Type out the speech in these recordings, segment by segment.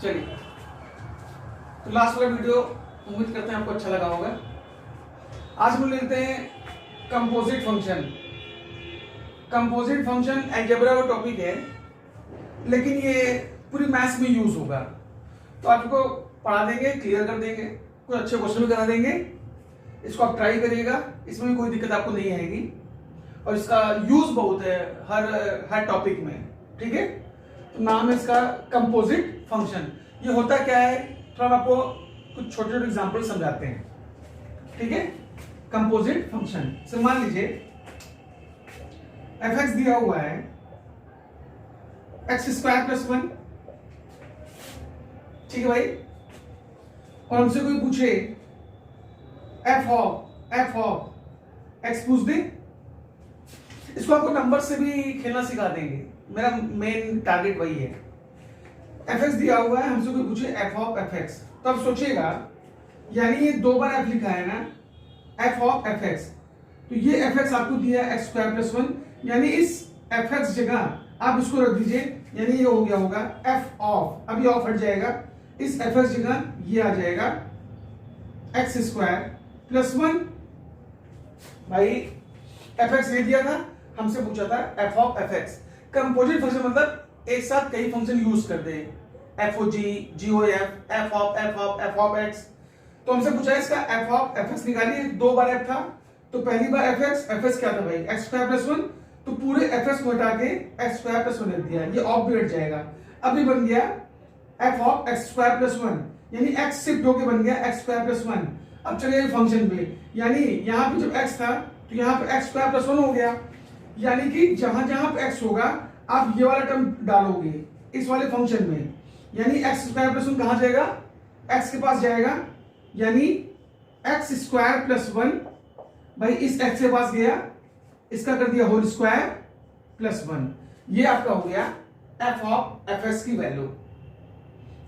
चलिए, तो लास्ट वाला वीडियो उम्मीद करते हैं आपको अच्छा लगा होगा। आज हम लेते हैं composite function. Composite function algebra का टॉपिक है, लेकिन ये पूरी मैथ्स में यूज होगा। तो आपको पढ़ा देंगे, क्लियर कर देंगे, कुछ अच्छे क्वेश्चन भी करा देंगे। इसको आप ट्राई करिएगा, इसमें भी कोई दिक्कत आपको नहीं आएगी और इसका यूज बहुत है हर टॉपिक में। ठीक है, तो नाम है इसका कंपोजिट फंक्शन। ये होता क्या है, थोड़ा आपको कुछ छोटे छोटे एग्जांपल समझाते हैं। ठीक है, कंपोजिट फंक्शन से मान लीजिए एफ एक्स दिया हुआ है एक्स स्क्वायर प्लस 1। ठीक है भाई, और हमसे कोई पूछे एफ ऑफ एक्स पूछ दे, इसको आपको नंबर से भी खेलना सिखा देंगे। मेरा मेन टारगेट वही है। एफ एक्स दिया हुआ है, हमसे कोई पूछे एफ ऑफ एफ एक्स, तो आप सोचिएगा यानी ये 2 बार एफ लिखा है ना, एफ ऑफ एफ एक्स। तो ये एफ एक्स आपको दिया है एक्स स्क्वायर प्लस 1, यानी इस एफ एक्स जगह आप इसको रख दीजिए, यानी ये हो गया होगा एफ ऑफ। अब ये ऑफ हट जाएगा, इस एफ एक्स जगह ये आ जाएगा एक्स स्क्वायर प्लस 1। भाई एफ एक्स ले दिया था, हमसे पूछा था f of F x. Composite function मतलब एक साथ कई फंक्शन यूज करते हैं, f o g, g o f, f of F of F of x. तो हमसे पूछा है इसका एफ ऑफ एफ एक्स निकालिए। 2 बार एफ था, तो पहली बार एफ एक्स क्या था भाई, एक्स स्क्वायर प्लस 1। तो पूरे एफ एक्स को हटा के एक्स स्क्वायर प्लस 1 लिख दिया, ये ऑफ भी हट जाएगा। अब ये बन गया f of x square plus 1, यानी एक्स शिफ्ट होके बन गया एक्स स्क्वायर प्लस 1। अब चलिए फंक्शन पे, यानी यहाँ पे जब एक्स था तो यहाँ पे एक्स स्क्वायर प्लस 1 हो गया, यानी कि जहां जहां पे एक्स होगा आप ये वाला टर्म डालोगे इस वाले फंक्शन में, यानी एक्स स्क्वायर प्लस 1 कहां जाएगा, एक्स के पास जाएगा, यानी एक्स स्क्वायर प्लस 1 भाई इस एक्स के पास गया, इसका कर दिया होल स्क्वायर प्लस 1। ये आपका हो गया एफ ऑफ एफ एक्स की वैल्यू।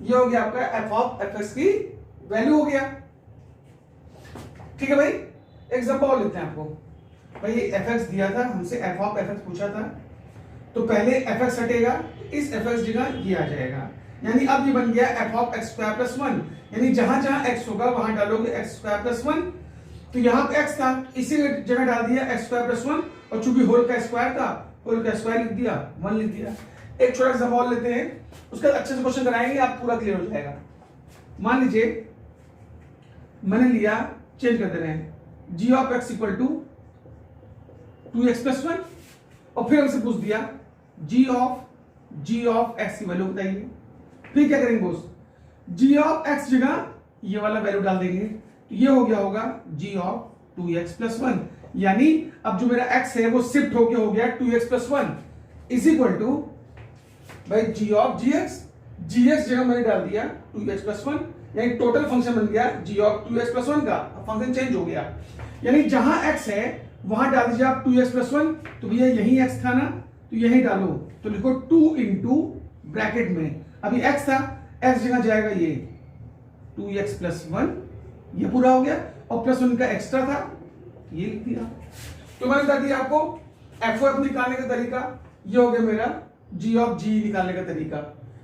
ये हो गया आपका एफ ऑफ एफ एक्स की वैल्यू हो गया। ठीक है भाई, एग्जांपल और लेते हैं आपको। भाई एफ एक्स दिया था, हमसे एफ ऑफ एफ एक्स पूछा था, तो पहले एफ एक्स हटेगा, इस एफ एक्स जगह ये आ जाएगा, यानी अब ये बन गया f of x square plus 1। यानी जहां जहां एक्स होगा वहां डालोगे एक्स स्क्वायर प्लस 1। तो यहां पे एक्स था, इसी जगह डाल दिया एक्स स्क्वायर प्लस 1, और चूंकि होल का स्क्वायर था, होल का स्क्वायर लिख दिया, 1 लिख दिया। एक छोटा सा सवाल लेते हैं, उसका अच्छे से क्वेश्चन कराएंगे, आप पूरा क्लियर हो जाएगा। मान लीजिए मैंने लिया, चेंज कर दे रहे हैं, G of x equal to 2x plus 1, और फिर हमसे पूछ दिया जी ऑफ एक्स की वैल्यू बताइए। फिर क्या करेंगे बोस, जी ऑफ एक्स जगह ये वाला वैल्यू डाल देंगे, तो ये हो गया होगा जी ऑफ 2x प्लस 1, यानी अब जो मेरा x है वो शिफ्ट होके हो गया 2x plus 1 is equal to भाई जी ऑफ gx जगह मैंने डाल दिया 2x प्लस 1, यानी टोटल फंक्शन बन गया जी ऑफ 2x प्लस 1 का। फंक्शन चेंज हो गया, यानी जहां x है वहां डाल दीजिए आप 2x प्लस 1। तो भैया यही x था ना, तो यही डालो, तो लिखो 2 इंटू ब्रैकेट में, अभी x था, x जगह जाएगा ये 2x प्लस 1, ये पूरा हो गया, और प्लस 1 का एक्स्ट्रा था, ये लिख दिया। तो मैंने बता दिया आपको एफ ऑफ निकालने का तरीका, ये हो गया मेरा जी ऑफ जी निकालने का तरीका,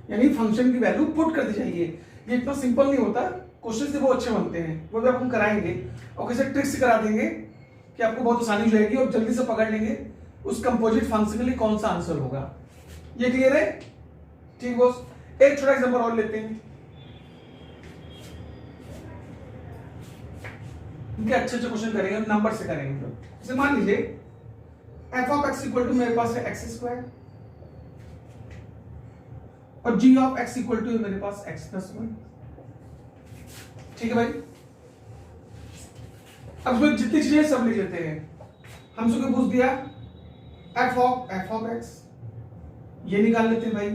यानी फंक्शन की वैल्यू पुट कर दी जाइए। ये इतना सिंपल नहीं होता, क्वेश्चन से बहुत अच्छे बनते हैं, वो भी आपको कराएंगे और कैसे ट्रिक्स करा देंगे कि आपको बहुत आसानी हो जाएगी और जल्दी से पकड़ लेंगे उस कंपोजिट फंक्शन के लिए कौन सा आंसर होगा। ये क्लियर है? ठीक बॉस, एक छोटा एग्जांपल और लेते हैं, इनके अच्छे अच्छे क्वेश्चन करेंगे, नंबर से करेंगे। तो जैसे मान लीजिए f of x equal to मेरे पास है एक्स स्क्वायर, और g of x equal to मेरे पास एक्स प्लस 1। ठीक है भाई, अब जितनी चीजें सब लिख लेते हैं। हमसे कोई पूछ दिया एफ ऑफ एक्स, ये निकाल लेते हैं भाई,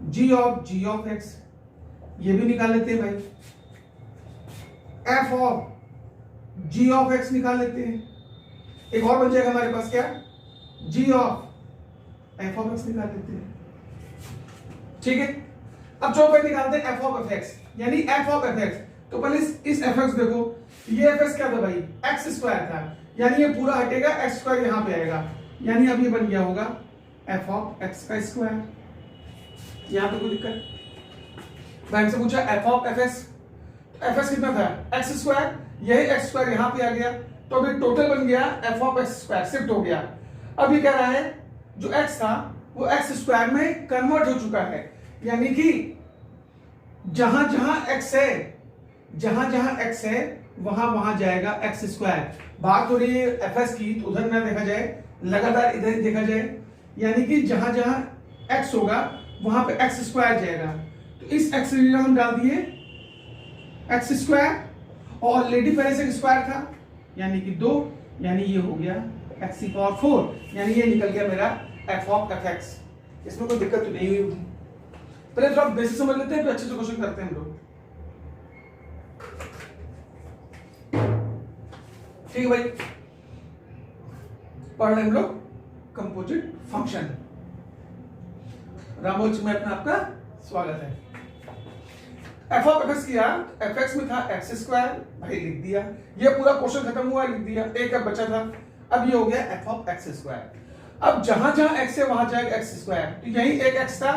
जी ऑफ एक्स ये भी निकाल लेते हैं भाई, f of g of x निकाल लेते हैं। एक और बन जाएगा हमारे पास क्या, जी ऑफ एफ ऑफ एक्स निकाल लेते हैं। ठीक है, अब जो पे निकालते हैं एफ ऑफ एफ एक्स, यानी एफ ऑफ एफ एक्स। तो पहले इस एफ एक्स देखो, ये एफ एक्स क्या था भाई, एक्स स्क्वायर था, यानी ये पूरा हटेगा, एक्स स्क्वायर यहां पे आएगा, यानी अब ये बन गया होगा एफ ऑफ एक्स का स्क्वायर। यहां पे कोई दिक्कत, भाई हमसे पूछा F of F x, F x कितना था एक्स स्क्वायर, यही एक्स स्क्वायर यहाँ पे आ गया, तो अभी टोटल बन गया f of x square, shift हो गया। अब ये कह रहा है जो एक्स था वो एक्स स्क्वायर में कन्वर्ट हो चुका है, यानी कि जहां जहां एक्स है, जहां जहां एक्स है वहां वहां जाएगा एक्स स्क्वायर। बात हो रही है एफ एस की, तो उधर ना देखा जाए, लगातार इधर ही देखा जाए, यानी कि जहां जहां एक्स होगा वहां पे एक्स स्क्वायर जाएगा। तो इस एक्स की जगह हम डाल दिए एक्स स्क्वायर, और ऑलरेडी पहले से स्क्वायर था यानी कि 2, यानी ये हो गया एक्स की पावर 4, यानी ये निकल गया मेरा एफ ऑफ एफ एक्स। इसमें कोई दिक्कत तो नहीं हुई होगी। पहले थोड़ा बेसिक समझ लेते हैं, फिर अच्छे से क्वेश्चन करते हैं हम लोग। ठीक है भाई, पढ़ रहे हम लोग कंपोजिट फंक्शन। रामोच में अपना आपका स्वागत है। एफ ऑफ एफ एक्स किया, एफ एक्स में था एक्स स्क्वायर, भाई लिख दिया, ये पूरा क्वेश्चन खत्म हुआ, लिख दिया, एक अब बचा था, अब ये हो गया एफ ऑफ एक्स स्क्वायर। अब जहां जहां एक्स है वहां जाएगा एक्स स्क्वायर, तो यही एक एक्स था,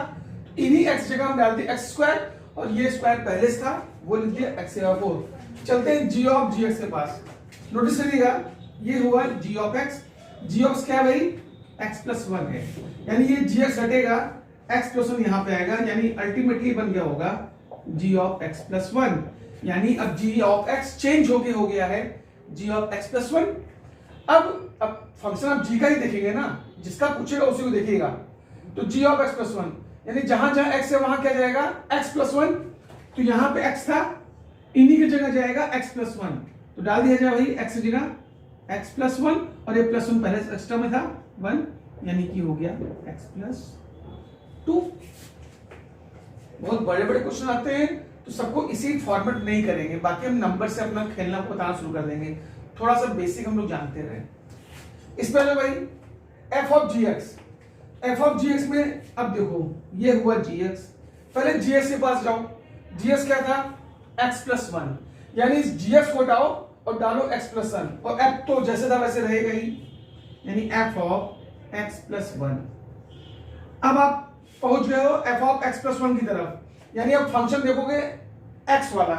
इन्हीं एक्स जगह हम डालते एक्स स्क्वायर, और ये स्क्वायर पहले से था वो लिख दिया एक्स की पावर 4। चलते हैं जी ऑफ जी एक्स के पास, नोटिस करिएगा ये हुआ जी ऑफ एक्स, जी ऑफ क्या है भाई एक्स प्लस 1 है, यानी ये जी एक्स हटेगा, एक्स प्लस 1 यहां पे आएगा, यानी अल्टीमेटली बन गया होगा जी ऑफ एक्स प्लस 1, यानी अब जी ऑफ एक्स चेंज हो गया है जी ऑफ एक्स प्लस 1। अब फंक्शन आप जी का ही देखेंगे ना, जिसका पूछेगा उसी को देखिएगा, तो जी ऑफ एक्स प्लस 1, यानी जहां जहां एक्स है वहां क्या जाएगा एक्स प्लस 1, तो यहां पे एक्स था, इन्हीं की जगह जाएगा एक्स प्लस 1, तो डाल दिया जाए भाई एक्स की जगह एक्स प्लस 1, और ये प्लस 1 पहले एक्स्ट्रा में था 1, यानी कि हो गया एक्स प्लस 2। बहुत बड़े बड़े क्वेश्चन आते हैं तो सबको इसी फॉर्मेट नहीं करेंगे, बाकी हम नंबर से अपना खेलना बताना शुरू कर देंगे, थोड़ा सा बेसिक हम लोग जानते रहे। इस पहले भाई f of g x, f of g x में अब देखो ये हुआ जी एक्स, पहले जी एक्स के पास जाओ, जी एक्स क्या था एक्स प्लस 1, यानी इस जी एक्स को हटाओ और डालो एक्स प्लस 1, और एफ तो जैसे था वैसे रहेगा ही, यानी एफ ऑफ एक्स प्लस 1। अब आप पहुंच गए हो एफ ऑफ एक्स प्लस 1 की तरफ, यानी अब फंक्शन देखोगे एक्स वाला,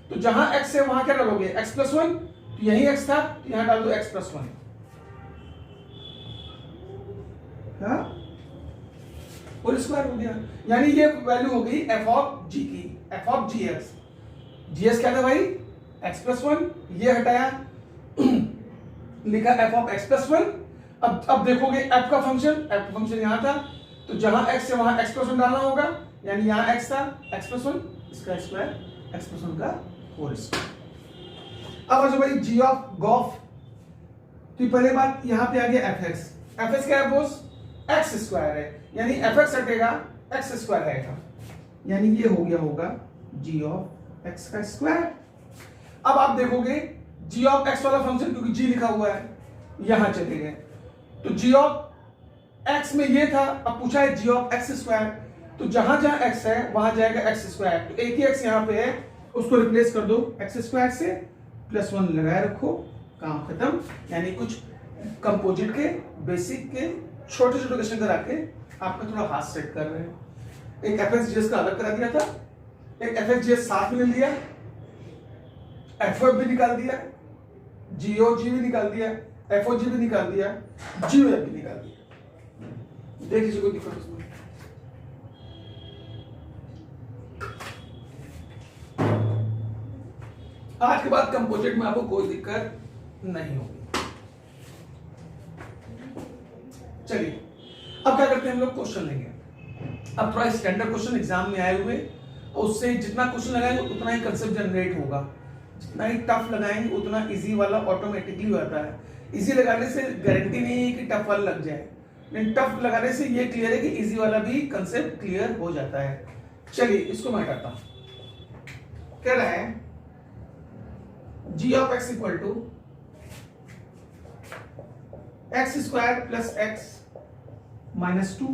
तो जहां एक्स है वहां क्या डालोगे एक्स प्लस 1, तो यही एक्स था, यहां डाल दो एक्स प्लस 1, और स्क्वायर हो गया, यानी ये वैल्यू हो गई एफ ऑफ जी की, f of g x. G x क्या था भाई एक्स प्लस 1, ये हटाया लिखा एफ ऑफ एक्स प्लस 1। अब देखोगे एफ का फंक्शन यहां था, तो जहां एक्स है वहां एक्स प्लस 1 डालना होगा, यानी यहां एक्स था एक्स प्लस 1, इसका स्क्वायर एक्स प्लस 1 का होल स्क्वायर। अब आ भाई जी ऑफ गॉफ, तो पहले बात यहां पे आ गया एफ एक्स, एफ एक्स क्या है बोस एक्स स्क्वायर है, यानी एफ एक्स हटेगा एक्स स्क्वायर आएगा, यानी ये हो गया होगा जी ऑफ एक्स का स्क्वायर। अब आप देखोगे जी ऑफ एक्स वाला फंक्शन, क्योंकि जी लिखा हुआ है यहां चले गए, तो जी ऑफ एक्स में ये था, अब पूछा है जी ऑफ एक्स स्क्वायर, तो जहां जहां एक्स है वहां जाएगा एक्स स्क्वायर, तो एक ही एक्स यहां पे है उसको रिप्लेस कर दो एक्स स्क्वायर से, प्लस 1 लगाए रखो, काम खत्म। यानी कुछ कंपोजिट के बेसिक के छोटे छोटे क्वेश्चन करा के आपका थोड़ा हाथ सेट कर रहे हैं। एक एफ एक्स जी एस का अलग करा दिया था, एक एफ एक्स जी एस साथ में ले लिया, एफ एफ भी निकाल दिया, जीओ जी भी निकाल दिया, एफ ओ जी भी निकाल दिया, जीओ एफ भी निकाल दिया। देख लीजिए कोई दिक्कत इसमें। आज के बाद कंपोजिट में आपको कोई दिक्कत नहीं होगी। चलिए अब क्या करते हैं हम लोग क्वेश्चन लेंगे। अब थोड़ा स्टैंडर्ड क्वेश्चन एग्जाम में आए हुए, उससे जितना क्वेश्चन लगाएंगे उतना ही कंसेप्ट जनरेट होगा, जितना ही टफ लगाएंगे उतना इजी वाला ऑटोमेटिकली होता है। इजी लगाने से गारंटी नहीं है कि टफ वाला लग जाए, लेकिन टफ लगाने से ये क्लियर है कि इजी वाला भी कंसेप्ट क्लियर हो जाता है। चलिए इसको मैं करता हूं। कह रहा है G of x equal to x square plus X minus 2,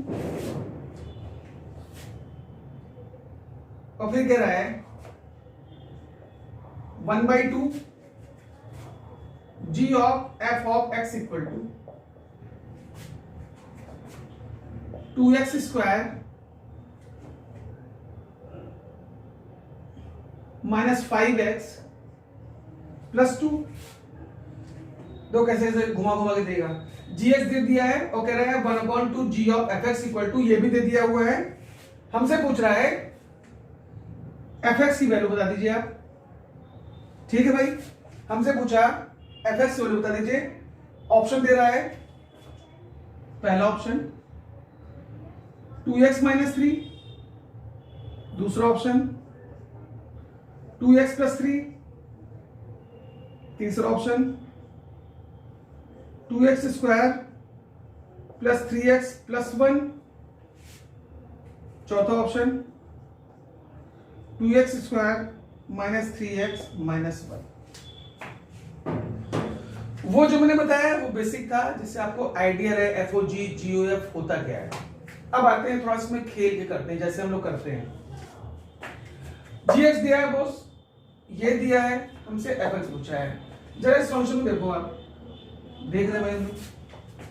और फिर कह रहा है 1/2 G of F of x equal to 2x square minus 5x plus 2। दो कैसे घुमा घुमा के देगा। gx दे दिया है और कह रहा है 1/2 g of fx equal to, ये भी दे दिया हुआ है। हमसे पूछ रहा है fx की वैल्यू बता दीजिए आप। ठीक है भाई, हमसे पूछा fx की वैल्यू बता दीजिए। ऑप्शन दे रहा है, पहला ऑप्शन 2x माइनस 3, दूसरा ऑप्शन 2x प्लस 3, तीसरा option 2x square plus 3x plus 1, चौथा option 2x square minus 3x minus 1। वो जो मैंने बताया वो बेसिक था, जिससे आपको आइडिया रहे एफओजी जीओएफ होता क्या है। अब आते हैं थोड़ा इसमें खेल के करते हैं, जैसे हम लोग करते हैं। जीएक्स दिया है बॉस, ये दिया है, हमसे एफएक्स पूछा है। जरा इस फंक्शन को देखो, आप देख रहे हैं,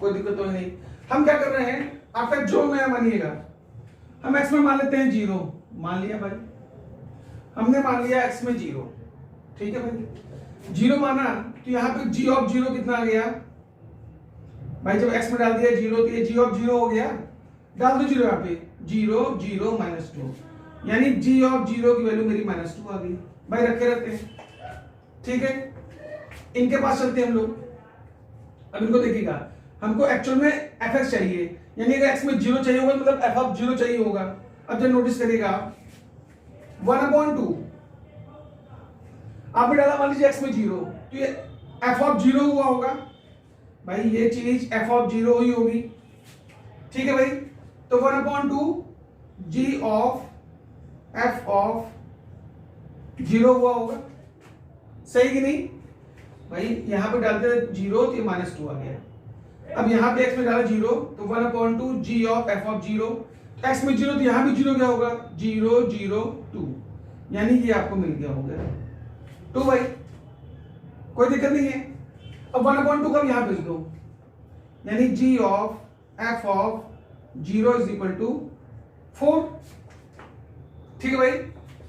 कोई दिक्कत तो नहीं। हम क्या कर रहे हैं, आपका जो मैं मानिएगा, हम एक्स में मान लेते हैं 0, मान लिया भाई, हमने मान लिया एक्स में 0। ठीक है भाई, 0 माना तो यहाँ पे g ऑफ 0 कितना आ गया भाई, जब x में डाल दिया 0 तो ये g ऑफ 0 हो गया। डाल दो 0 यहाँ पे, 0 0 माइनस 2, यानी g ऑफ 0 की वैल्यू मेरी माइनस 2 आ गई भाई। रखे रहते हैं, ठीक है। इनके पास चलते हैं हम लोग। अब इनको देखिएगा, हमको एक्चुअल में fx चाहिए, यानी अगर x में 0 चाहिए होगा मतलब f ऑफ 0 चाहिए होगा। अब जब नोटिस करिएगा 1/2 आपने डाला, मान लीजिए x में 0, तो ये f ऑफ 0 हुआ होगा भाई, ये चीज f ऑफ 0 ही होगी। ठीक है भाई, तो 1/2 g ऑफ f ऑफ 0 हुआ होगा, सही कि नहीं भाई। यहां पे डालते 0 तो ये -2 आ गया। अब यहां पे x में डाला 0 तो 1/2 g of f of 0, x में 0 तो यहां भी 0 क्या होगा, 0 0 2, यानी ये आपको मिल गया होगा 2 भाई, कोई दिक्कत नहीं है। अब 1/2 का यहां भेज दो, यानी g of f of 0 is equal to 4। ठीक है भाई,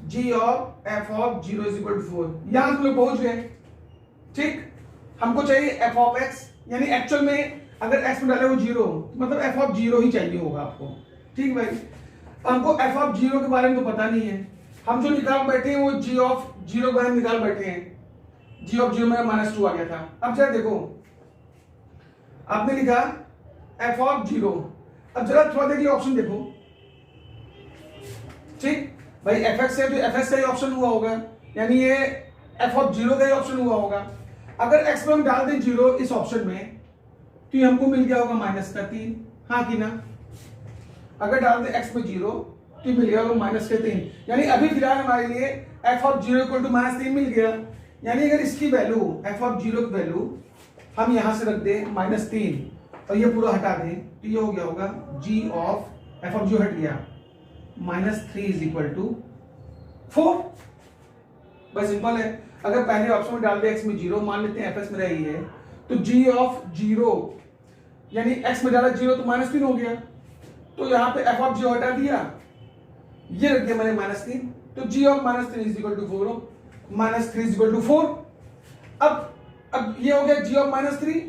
g of f of 0 is equal to 4। यहां हम लोग पहुंच गए। ठीक, हमको चाहिए f ऑफ x, यानी एक्चुअल में अगर x में डाले वो 0, मतलब f ऑफ 0 ही चाहिए होगा आपको। ठीक भाई, हमको f ऑफ 0 के बारे में तो पता नहीं है, हम जो निकाल बैठे हैं वो g ऑफ 0 के बारे में निकाल बैठे हैं। g ऑफ 0 में -2 आ गया था। अब जरा देखो, आपने लिखा f ऑफ 0, अब जरा थोड़ा देखिए ऑप्शन देखो। ठीक भाई, fx है तो fx का ही ऑप्शन हुआ होगा, यानी ये f ऑफ 0 का ही ऑप्शन हुआ होगा। अगर x में हम डाल दें 0 इस ऑप्शन में तो ये हमको मिल गया होगा -3, हाँ कि ना। अगर डाल दें x में 0 तो मिल गया होगा -3, यानी अभी फिलहाल हमारे लिए f ऑफ 0 इक्वल टू -3 मिल गया। यानी अगर इसकी वैल्यू f ऑफ 0 की वैल्यू हम यहां से रख दें -3 और ये पूरा हटा दें तो ये हो गया होगा g ऑफ f ऑफ 0 हट गया, -3 इज इक्वल टू 4। बस सिंपल है। अगर पहले ऑप्शन में डाल दे x में 0, मान लेते हैं fx में रही है, तो g ऑफ 0 यानी x में डाला 0 तो -3 हो गया, तो यहां पे f ऑफ 0 हटा दिया, ये रख दिया मैंने -3, तो g of -3 is equal to 4, -3 is equal to 4। अब ये हो गया g ऑफ -3,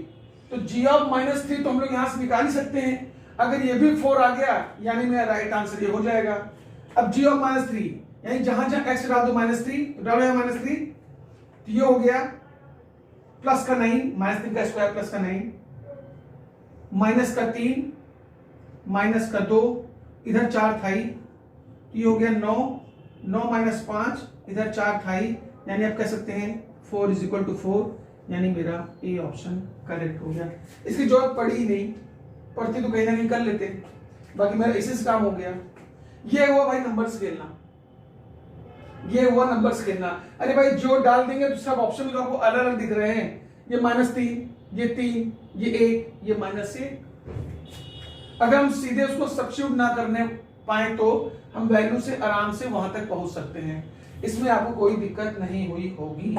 तो g ऑफ -3 तो हम लोग यहां से निकाल ही सकते हैं। अगर ये भी 4 आ गया, यानी मेरा राइट आंसर ये हो जाएगा। अब g ऑफ -3 यानी जहां जहां x डाल दो -3, डालो यहां -3, तो ये हो गया प्लस का 9, -3 का स्क्वायर प्लस का 9, माइनस का 3, माइनस का 2, इधर 4 था ही, तो ये हो गया 9, 9 - 5, इधर 4 था ही, यानी आप कह सकते हैं 4 इज इक्वल टू 4, यानी मेरा ए ऑप्शन करेक्ट हो गया। इसकी जरूरत पड़ी ही नहीं, पढ़ती तो कहीं ना कहीं कर लेते, बाकी मेरा इसी से काम हो गया। ये हुआ भाई नंबर्स खेलना, ये हुआ नंबर्स खेलना। अरे भाई जो डाल देंगे तो सब ऑप्शन भी तो आपको अलग अलग दिख रहे हैं, ये -3, ये 3, ये 1, ये -1। अगर हम सीधे उसको सब्स्टिट्यूट ना करने पाए तो हम वैल्यू से आराम से वहां तक पहुंच सकते हैं, इसमें आपको कोई दिक्कत नहीं हुई होगी।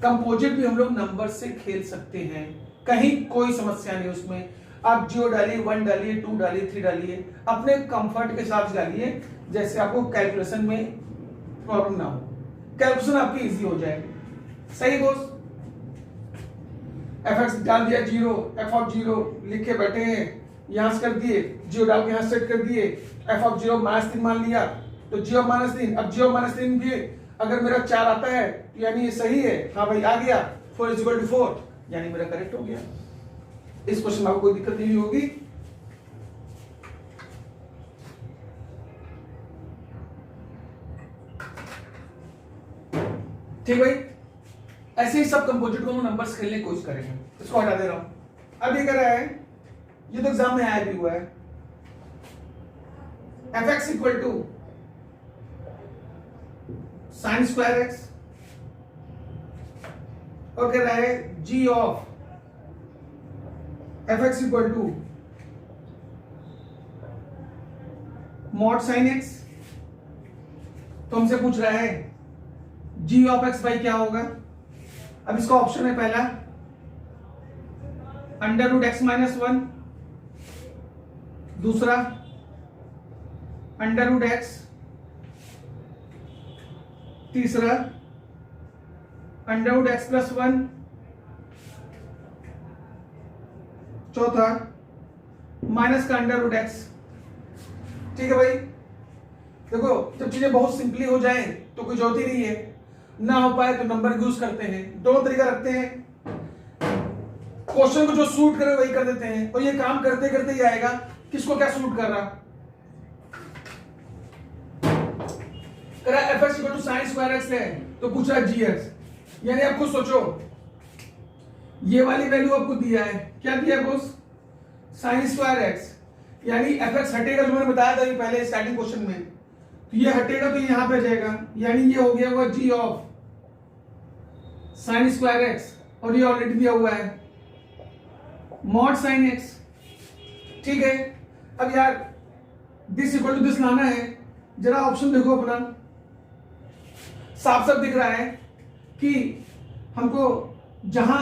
कंपोजिट भी हम लोग नंबर से खेल सकते हैं, कहीं कोई समस्या नहीं उसमें। आप 0 डालिए, 1 डालिए, 2 डालिए, 3 डालिए, अपने कंफर्ट के हिसाब से डालिए, जैसे आपको कैलकुलेशन में प्रॉब्लम ना हो। कैलकुलेशन आपकी इजी हो जाएगी। सही दोस्त, एफ एक्स डाल दिया 0, एफ ऑफ 0 लिख के बैठे हैं, यहां से कर दिए 0 डाल के यहां सेट कर दिए, एफ ऑफ 0 -3 मान लिया तो 0 -3। अब 0 -3 भी अगर मेरा 4 आता है तो यानी ये सही है, हाँ भाई आ गया 4 = 4 यानी मेरा करेक्ट हो गया। इस क्वेश्चन में आपको कोई दिक्कत नहीं होगी। ठीक भाई, ऐसे ही सब कंपोजिट को नंबर्स खेलने की कोशिश करेंगे। इसको हटा दे रहा हूं। अब ये कर रहा है, ये तो एग्जाम में आया भी हुआ है, F x equal to sine square X और कह रहा है G of F x equal to mod sine X. तो हमसे पूछ रहा है जी ऑफ एक्स बाई क्या होगा। अब इसका ऑप्शन है पहला √x-1, दूसरा √x, तीसरा √x+1, चौथा माइनस का √x। ठीक है भाई, देखो जब चीजें बहुत सिंपली हो जाएं तो कोई जरूरत ही नहीं है, ना हो पाए तो नंबर यूज करते हैं। दोनों तरीका रखते हैं, क्वेश्चन को जो सूट करे वही कर देते हैं, और ये काम करते करते ही आएगा किसको क्या सूट कर रहा। F x equal to sine square x है तो पूछ रहा है जी एक्स, यानी आप खुद सोचो ये वाली वैल्यू आपको दिया है, क्या दिया है बॉस, साइन स्क्वायर एक्स, यानी एफ एक्स हटेगा जो मैंने बताया था ये पहले स्टार्टिंग क्वेश्चन में, तो ये हटेगा तो यहां पे जाएगा, यानी ये हो गया हुआ जी ऑफ साइन स्क्वायर एक्स, और ये ऑलरेडी दिया हुआ है मॉड साइन एक्स। ठीक है, अब यार दिस इक्वल टू दिस लाना है, जरा ऑप्शन देखो अपना, साफ साफ दिख रहा है कि हमको जहां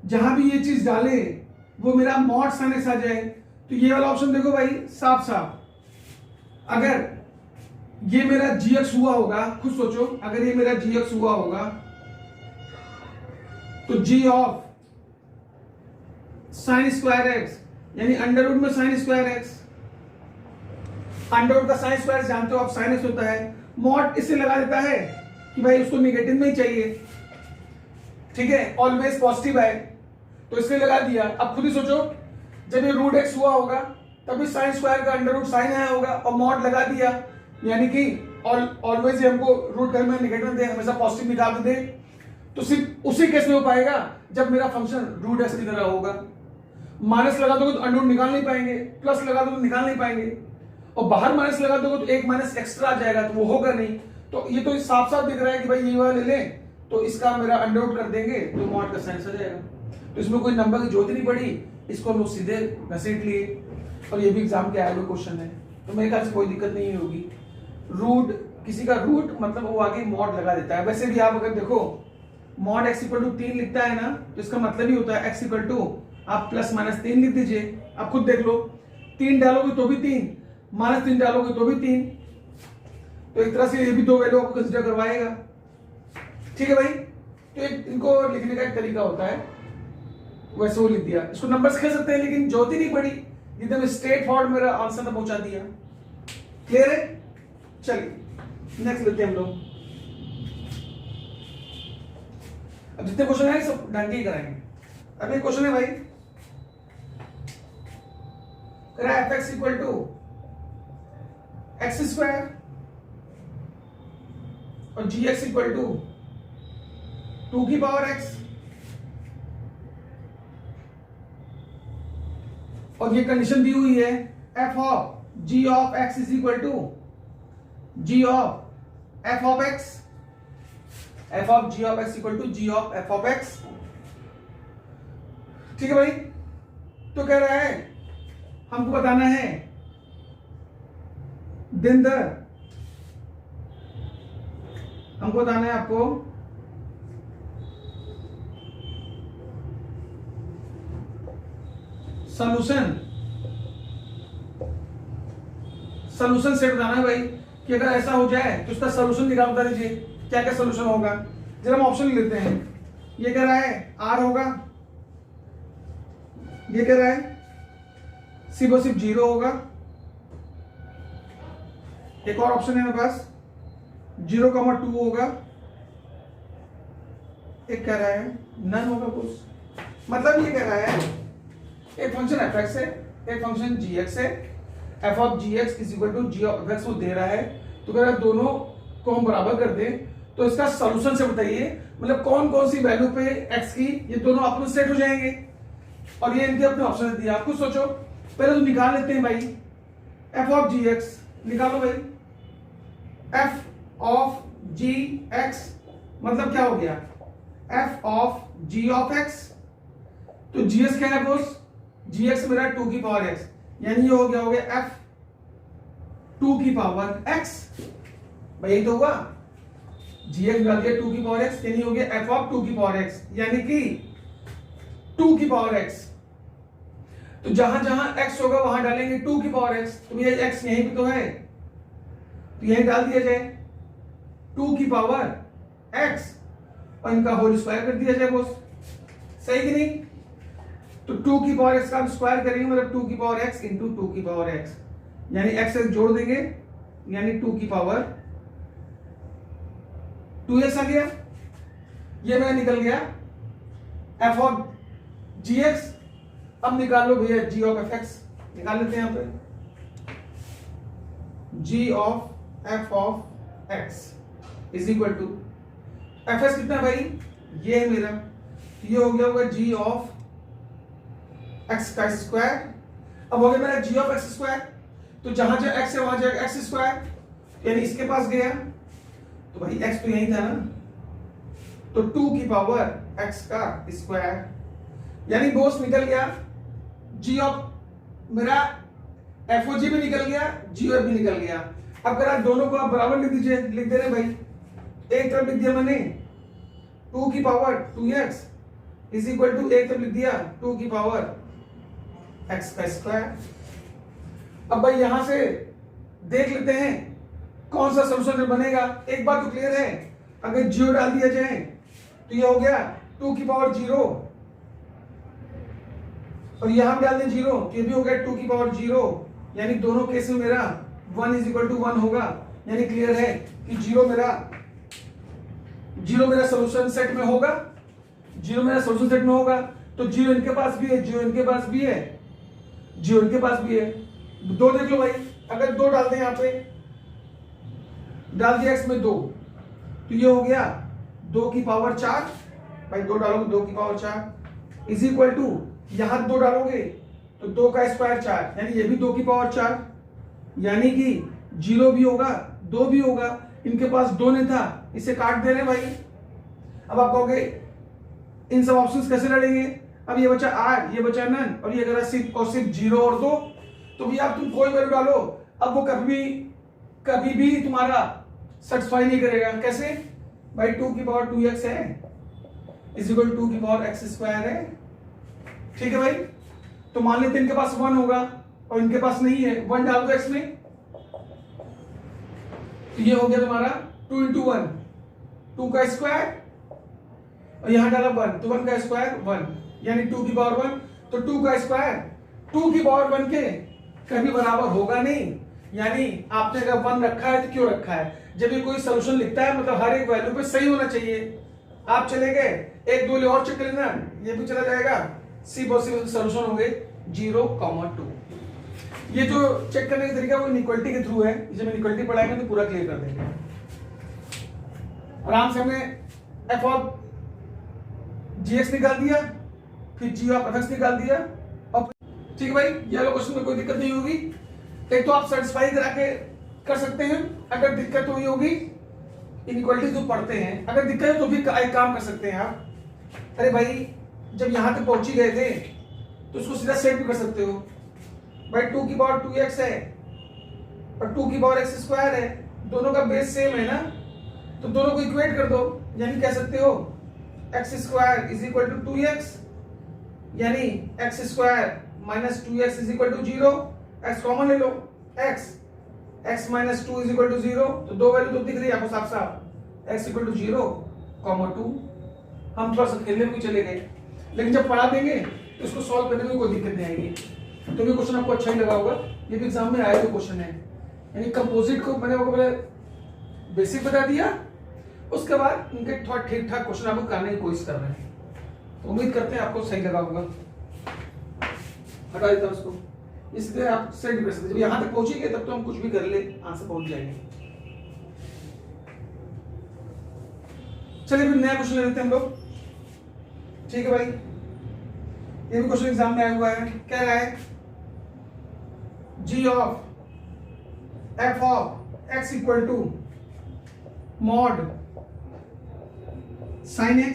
जहां भी ये चीज डाले वो मेरा मॉड साइन एक्स आ जाए, तो ये वाला ऑप्शन देखो भाई साफ साफ। अगर ये मेरा gx हुआ होगा, खुद सोचो अगर ये मेरा gx हुआ होगा तो g of sine square x यानी अंडर रूट में sine square x, under root का साइन स्क्वायर जानते हो आप साइन एक्स होता है, मॉड इससे लगा देता है कि भाई उसको निगेटिव में ही चाहिए। ठीक है, ऑलवेज पॉजिटिव है तो इसलिए लगा दिया। अब खुद ही सोचो जब ये रूट एक्स हुआ होगा तभी साइन स्क्वायर का अंडर रूट साइन आया होगा और मॉड लगा दिया, यानी कि ऑलवेज हमको रूट घर में निगेटिव दे, हमेशा पॉजिटिव निकाल दे, तो सिर्फ उसी केस में हो पाएगा जब मेरा फंक्शन रूट एक्स की तरह होगा। माइनस लगा दोगे तो अंडर रूट निकाल नहीं पाएंगे, प्लस लगा दोगे तो निकाल नहीं पाएंगे, और बाहर माइनस लगा दोगे तो एक माइनस एक्स्ट्रा आ जाएगा तो वो होगा नहीं। तो ये तो साफ साफ दिख रहा है कि भाई ये वाला ले लें तो इसका मेरा अंडर रूट कर देंगे तो मॉड का साइन आ जाएगा, तो इसमें कोई नंबर की जरूरत नहीं पड़ी, इसको हम लोग सीधे घसीट लिए, और ये भी एग्जाम के आया हुआ क्वेश्चन है, तो मेरे ख्याल से कोई दिक्कत नहीं होगी। रूट किसी का रूट मतलब वो आगे मॉड लगा देता है। वैसे भी आप अगर देखो मॉड x इक्वल टू 3 लिखता है ना, तो इसका मतलब ही होता है x इक्वल टू आप +-3 लिख दीजिए, आप खुद देख लो, 3 डालोगे तो भी 3, -3 डालोगे तो भी 3, तो एक तरह से ये भी दो वैल्यू आपको कंसीडर करवाएगा। ठीक है भाई, तो इनको लिखने का एक तरीका होता है, वैसे वो लिख दिया। इसको नंबर्स खेल सकते हैं लेकिन जरूरत ही नहीं पड़ी, एकदम स्ट्रेट फॉरवर्ड मेरा आंसर तक पहुंचा दिया। क्लियर है, चलिए नेक्स्ट लेते हैं हम लोग। अब जितने क्वेश्चन है सब ढंग ही कराएंगे। अब एक क्वेश्चन है भाई, f x equal to x square और जी एक्स इक्वल टू 2 की पावर x, और ये कंडीशन दी हुई है f of g of x is equal to g of f of x, f of g of x equal to g of f of x। ठीक है भाई, तो कह रहा है हमको बताना है दिन द, हमको बताना है आपको सॉल्यूशन सेट बताना है भाई कि अगर ऐसा हो जाए तो उसका सोल्यूशन निकाल बता दीजिए, क्या क्या सोल्यूशन होगा। जरा हम ऑप्शन लेते हैं। ये कह रहा है आर होगा, ये कह रहा है सिर्फ और सिर्फ 0 होगा। एक और ऑप्शन है मेरे पास 0,2 होगा। एक कह रहा है नन होगा कुछ। मतलब ये कह रहा है एक फंक्शन एफ एक्स है, एक फंक्शन जी एक्स है, f of g x is equal to g of F x वो दे रहा है। तो कह रहा है दोनों को हम बराबर कर दें तो इसका सोल्यूशन से बताइए, मतलब कौन कौन सी वैल्यू पे एक्स की ये दोनों आपस में सेट हो जाएंगे। और ये इनके अपने ऑप्शन दिए, आप कुछ सोचो। पहले तो निकाल लेते हैं भाई, एफ ऑफ जी एक्स निकालो भाई। एफ ऑफ जी एक्स मतलब क्या हो गया, f of g of x. तो जी एक्स क्या है बोस, जी एक्स मेरा 2 की पावर एक्स, यानी ये हो गया एफ 2 की पावर एक्स। भाई यही तो हुआ, जी एक्स निकाल दिया 2 की पावर एक्स, यानी हो गया एफ ऑफ 2 की पावर एक्स, यानी कि 2 की पावर एक्स। तो जहां जहां x होगा वहां डालेंगे 2 की पावर x। तो ये x यहीं पे तो है, तो यहीं डाल दिया जाए 2 की पावर x और इनका होल स्क्वायर कर दिया जाए बोस, सही कि नहीं। तो 2 की पावर x का हम स्क्वायर करेंगे, मतलब 2 की पावर x इंटू 2 की पावर x, यानी x से जोड़ देंगे, यानी 2 की पावर 2x आ गया। ये मेरा निकल गया f ऑफ gx। अब निकाल लो भैया g ऑफ एफ एक्स, निकाल लेते हैं यहां पे। g of f of x is equal to f x कितना भाई, ये है मेरा, तो ये हो गया होगा g ऑफ x का स्क्वायर। अब हो गया मेरा g ऑफ x स्क्वायर, तो जहां जहां x है वहां जाएगा x स्क्वायर, यानी इसके पास गया तो भाई x तो यही था ना, तो 2 की पावर x का स्क्वायर, यानी बोस निकल गया g ऑफ मेरा एफ ओ जी भी निकल गया, जी ओ भी निकल गया। अब अगर आप दोनों को आप बराबर लिख दीजिए, लिख दे रहे भाई, एक तरफ लिख दिया मैंने 2 की power 2x is equal to, एक तरफ लिख दिया 2 की पावर x का स्क्वायर। अब भाई यहां से देख लेते हैं कौन सा सोल्यूशन बनेगा। एक बात तो क्लियर है, अगर जीरो डाल दिया जाए तो ये हो गया 2 की पावर 0, और यहां डाल दें 0 तो ये भी हो गया 2 की पावर 0, यानी दोनों केस में मेरा 1 इज इक्वल टू 1 होगा। यानी क्लियर है कि 0 मेरा सोल्यूशन सेट में होगा, 0 मेरा सोल्यूशन सेट में होगा। तो 0 इनके पास भी है, 0 इनके पास भी है, 0 इनके पास भी है। 2 देख लो भाई, अगर 2 डाल दें यहां पे, डाल दिया x में 2, तो ये हो गया 2 की पावर 4, भाई 2 डालोगे 2 की पावर 4 इज इक्वल टू, यहां 2 डालोगे तो 2 का स्क्वायर 4, यानी ये भी 2 की पावर 4, यानी कि 0 भी होगा 2 भी होगा। इनके पास 2 नहीं था, इसे काट दे रहे भाई। अब आप कहोगे इन सब ऑप्शंस कैसे लड़ेंगे, अब ये बचा r, ये बचा नन, और ये अगर सिर्फ और सिर्फ 0 और 2, तो भैया आप तुम कोई वैल्यू डालो, अब वो कभी भी तुम्हारा सेटिस्फाई नहीं करेगा। कैसे भाई, 2 की पावर 2x है इज इक्वल 2 की पावर x स्क्वायर है, ठीक है भाई। तो मान लेते इनके पास 1 होगा और इनके पास नहीं है, 1 डाल दो x में, तो ये हो गया तुम्हारा 2 इंटू 1, 2 का स्क्वायर, और यहां डाला 1, तो 1 का स्क्वायर 1, यानी 2 की पावर 1। तो 2 का स्क्वायर 2 की पावर 1 के कभी बराबर होगा नहीं, यानी आपने अगर 1 रखा है तो क्यों रखा है, जब ये कोई सोल्यूशन लिखता है मतलब हर एक वैल्यू पे सही होना चाहिए। आप चले गए 1 2 और चेक कर लेना, ये भी चला जाएगा, सी पॉसिबल सोल्यूशन होंगे 0,2। ये जो चेक करने का तरीका वो इनइक्वालिटी के थ्रू है, जब इनइक्वालिटी पढ़ाएंगे तो पूरा क्लियर कर देंगे। आराम से हमने एफ ऑफ जीएक्स निकाल दिया, फिर जी ऑफ एफ एक्स निकाल दिया, और ठीक है भाई, ये वाला क्वेश्चन में कोई दिक्कत नहीं होगी। एक तो आप सेटिस्फाई करा के कर सकते हैं, अगर दिक्कत हुई होगी इनइक्वालिटी जो पढ़ते हैं, अगर दिक्कत है तो भी एक काम कर सकते हैं आप, अरे भाई जब यहां तक पहुंच ही गए थे तो उसको सीधा सेट भी कर सकते हो भाई। 2 की पावर 2x है और 2 की पावर x स्क्वायर है, दोनों का बेस सेम है ना, तो दोनों को इक्वेट कर दो, यानी कह सकते हो x square is equal to 2x, यानी x square minus 2x is equal to 0, x common ले लो, x x minus two is equal to 0, तो दो वैल्यू तो दिख रही है आपको साफ साफ, x इक्वल टू 0, 2। हम थोड़ा सा खेलने में भी चले गए, लेकिन जब पढ़ा देंगे तो इसको सॉल्व करने में कोई दिक्कत नहीं आएगी। तो ये क्वेश्चन आपको अच्छा ही लगा होगा, ये भी एग्जाम में आया जो क्वेश्चन है। यानी कंपोजिट को मैंने आपको पहले बेसिक बता दिया, उसके बाद इनके थोड़ा ठीक ठाक क्वेश्चन आपको करने की कोशिश कर रहे हैं। तो उम्मीद करते हैं आपको सही लगा होगा। हटा देता हूं उसको, इसलिए आप सेट कर सकते, जब यहां तक पहुंचेंगे तब तो हम कुछ भी कर ले आंसर पहुंच जाएंगे। चलिए फिर नया क्वेश्चन ले लेते हैं हम लोग, ठीक है भाई। ये भी क्वेश्चन एग्जाम में आया हुआ है, क्या रहा है, g of f of x equal to mod sine x,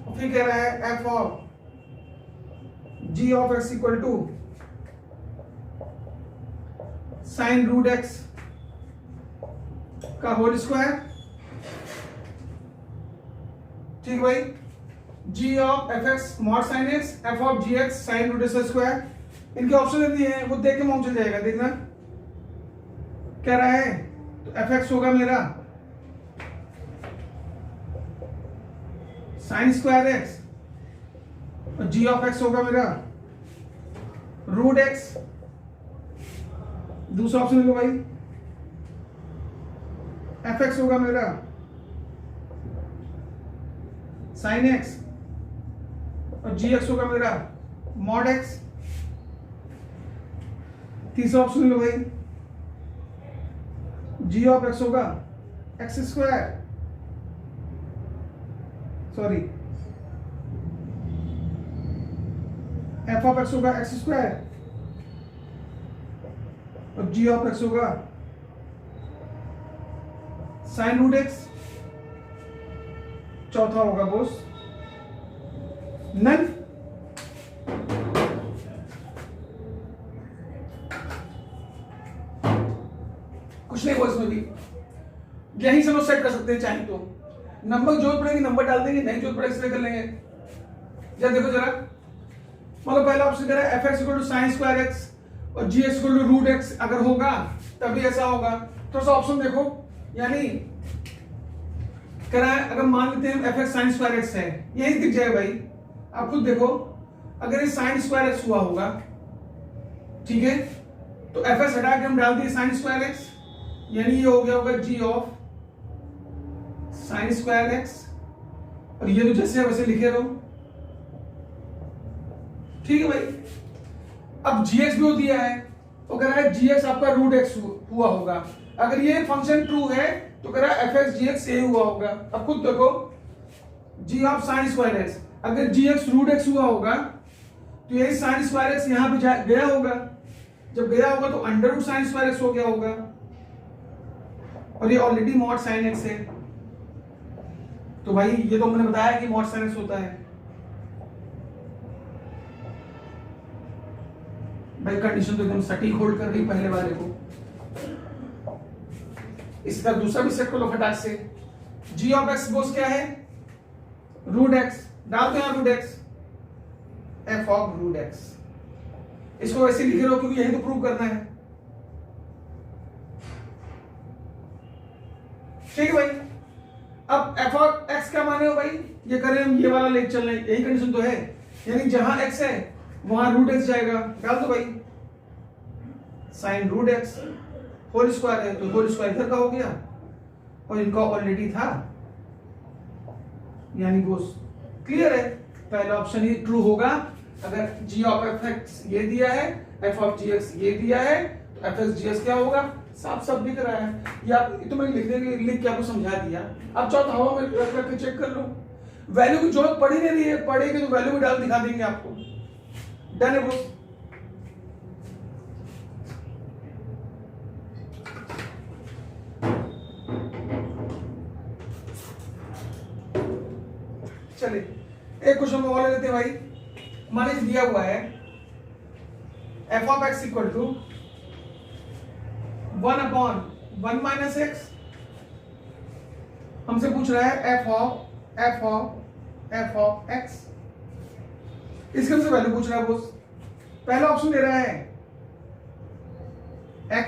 और फिर कह रहा है f of g of x equal to sine root x का होल स्क्वायर, ठीक भाई। g of fx mod sine x, f of gx sine root x square, इनके option दे दिए हैं, वो देख के मालूम चल जाएगा। देखना क्या रहा है, तो fx होगा मेरा साइन स्क्वायर x, और g ऑफ x होगा मेरा रूट x। दूसरा ऑप्शन ले लो भाई, fx होगा मेरा साइन x, और gx होगा मेरा मॉड x। तीसरा ऑप्शन ले लो भाई, g ऑफ x होगा x square, sorry f of x होगा x स्क्वायर, और g ऑफ x होगा साइन रूट x। चौथा होगा बोस नन। कुछ नहीं बोस में भी यही सब लोग सेट कर सकते हैं, चाहे तो नंबर जो पड़ेगी नंबर डाल देंगे, नहीं जो पड़ेगी इसलिए कर लेंगे। जरा देखो जरा, मतलब पहला ऑप्शन कह रहा है fx equal to sine square x और gx equal to root x, अगर होगा तभी ऐसा होगा। थोड़ा सा ऑप्शन देखो, यानी कह रहा है अगर मान लेते हैं fx साइन स्क्वायर x है, यही दिख जाएगा भाई, आप खुद देखो। अगर ये साइन स्क्वायर x हुआ होगा, ठीक है, तो fx हटा के हम डाल दिए साइन स्क्वायर x, यानी ये हो गया होगा g of sine square x, और ये तो जैसे है वैसे लिखे रहो, ठीक है भाई। अब gx भी हो दिया है, तो कह रहा है gx आपका रूट x हुआ होगा। अगर ये फंक्शन ट्रू है तो कह रहा है fx gx ये हुआ होगा। अब खुद देखो, g of sine square x, अगर gx रूट x हुआ होगा तो यही साइन स्क्वायर x यहां पे गया होगा, जब गया होगा तो under root sine square x हो गया होगा, और ये ऑलरेडी मॉड साइन x है, तो भाई ये तो मैंने बताया कि मॉड साइन x होता है भाई। कंडीशन तो एकदम सटीक होल्ड कर रही पहले वाले को। इसी तरह दूसरा भी सेट कर लो फटाक से। g ऑफ x बोस क्या है, रूट x, डाल दो यहां root x, f of root x। इसको वैसे लिखे रहो क्योंकि यही तो प्रूव करना है, ठीक है भाई। अब f ऑफ x क्या माने हो भाई, ये करें हम, ये वाला लेके चल रहे हैं, यही कंडीशन तो है, यानी जहां x है वहां रूट x जाएगा, डाल दो भाई sine root x, whole square है तो होल स्क्वायर इधर का हो गया, और इनका ऑलरेडी था, यानी बोस क्लियर है। पहला ऑप्शन ही ट्रू होगा। अगर g ऑफ fx ये दिया है, f ऑफ gx ये दिया है, तो fx gx क्या होगा, साफ साफ दिख रहा है। या तो मैंने लिख के आपको समझा दिया। अब चौथा हवा में रख के चेक कर लो, वैल्यू की जरूरत पड़ी नहीं रही है, पड़ेगी तो वैल्यू भी डाल दिखा देंगे आपको। डन है बोस। चलिए एक क्वेश्चन और ले लेते हैं भाई। मान लीजिए दिया हुआ है f of x equal to 1/1 minus x, हमसे पूछ रहा है f ऑफ x, इसके हमसे वैल्यू पूछ रहा है बोस। पहला ऑप्शन दे रहा है x,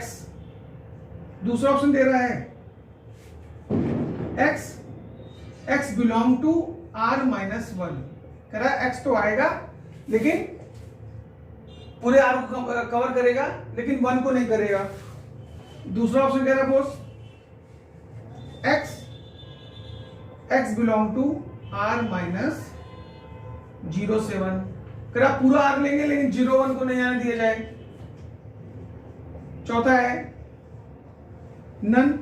दूसरा ऑप्शन दे रहा है x, x belong to r minus 1, कह रहा है x तो आएगा लेकिन पूरे r को कवर करेगा लेकिन 1 को नहीं करेगा। दूसरा ऑप्शन कह रहा है boss x belong to r minus 0.7, कह रहा पूरा r लेंगे लेकिन 0.1 को नहीं आने दिया जाए। चौथा है नन,